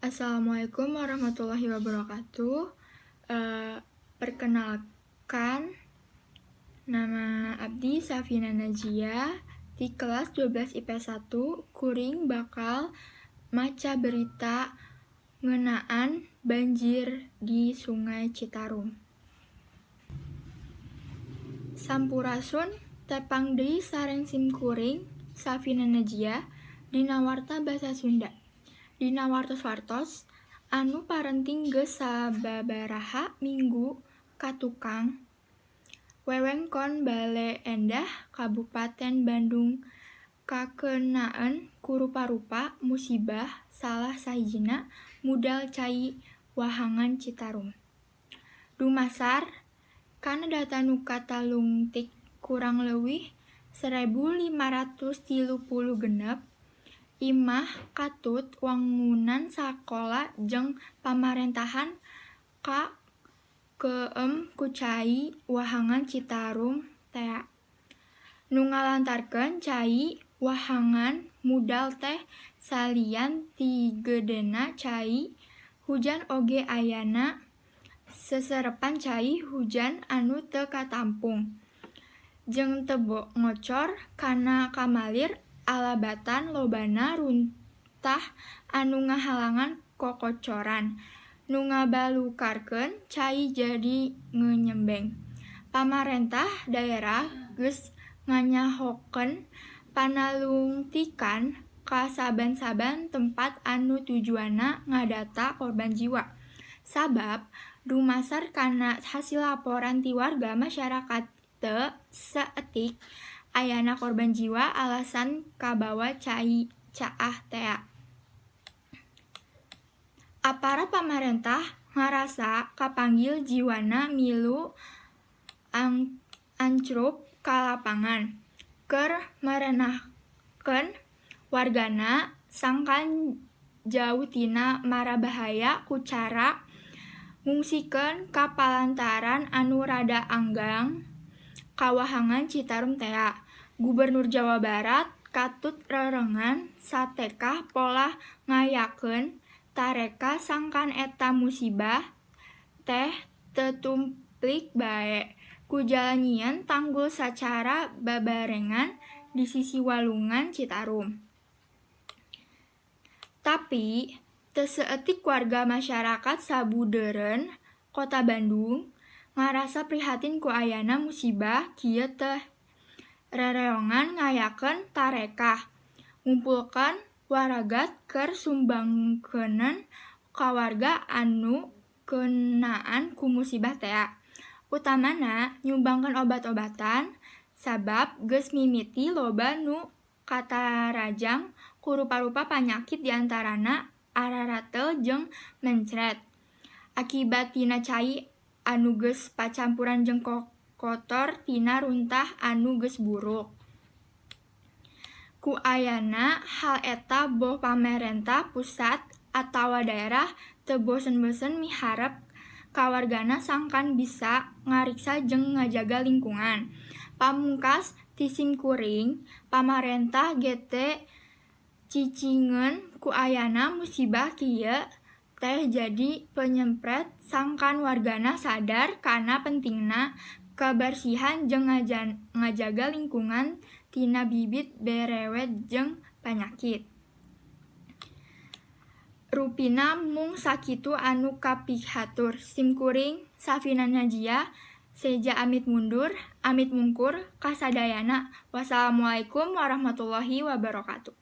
Assalamualaikum warahmatullahi wabarakatuh. Perkenalkan, nama Abdi Safina Najia di kelas 12 IP 1, kuring bakal maca berita ngeunaan banjir di Sungai Citarum. Sampurasun tepang deui sareng sim kuring Safina Najia dina warta basa Sunda. Dina wartos-wartos anu parenting geus sababaraha minggu ka tukang wewengkon Bale Endah Kabupaten Bandung kakeunaan ku rupa-rupa musibah salah sahijina mudal cai wahangan Citarum. Dumasar kana data nu katalungtik kurang leuwih 1.536 imah katut wangunan sakola jeung pamarentahan ka keem ku cai wahangan Citarum tea. Nu ngalantarkeun cai wahangan mudal teh salian ti geudena cai hujan oge ayana seserepan cai hujan anu teu katampung jeung teu ngocor kana kamalir alabatan lobana runtah anu ngahalangan kokocoran nu ngabalukarkeun cai jadi ngeunyembeng. Pamarentah daerah geus nganyahokeun panalungtikan ka saban-saban tempat anu tujuanna ngadata korban jiwa. Sabab dumasar kana hasil laporan ti warga masyarakat teu saeutik ayana korban jiwa alasan kabawa cai caah tea. Aparat pamarentah ngarasa kapanggil jiwana milu ancrup ka lapangan keur marenahkeun wargana sangkan jauh tina marabahaya ku cara ngungsikeun ka palantaran anu rada anggang ka wahangan Citarum tea. Gubernur Jawa Barat katut rerengan satekah pola ngayakeun tareka sangkan eta musibah teh teu tumplik bae ku jalanyieun tanggul sacara babarengan di sisi walungan Citarum. Tapi teu saeutik warga masyarakat sabudeureun Kota Bandung ngarasa prihatin ku ayana musibah kieu teh rereongan ngayakeun tarekah ngumpulkeun waragat keur sumbangkeunan ka warga anu keunaan ku musibah tea. Utamana nyumbangkeun obat-obatan sabab geus mimiti loba nu katarajang ku rupa-rupa panyakit diantarana araratel jeung mencret. Akibat tina cai anu geus pacampuran jeung kotor tina runtah anu geus buruk. Ku ayana hal eta boh pamarentah pusat atawa daerah teu bosen-bosen miharep ka wargana sangkan bisa ngariksa jeung ngajaga lingkungan. Pamungkas ti sim kuring, pamarentah ge cicingeun ku ayana musibah kieu teh jadi penyempret sangkan wargana sadar kana pentingna kabersihan jeung ngajaga lingkungan tina bibit berewet jeung panyakit. Rupina mung sakitu anu kapihatur. Sim kuring Safina Najia seja amit mundur, amit mungkur kasadayana. Wassalamualaikum warahmatullahi wabarakatuh.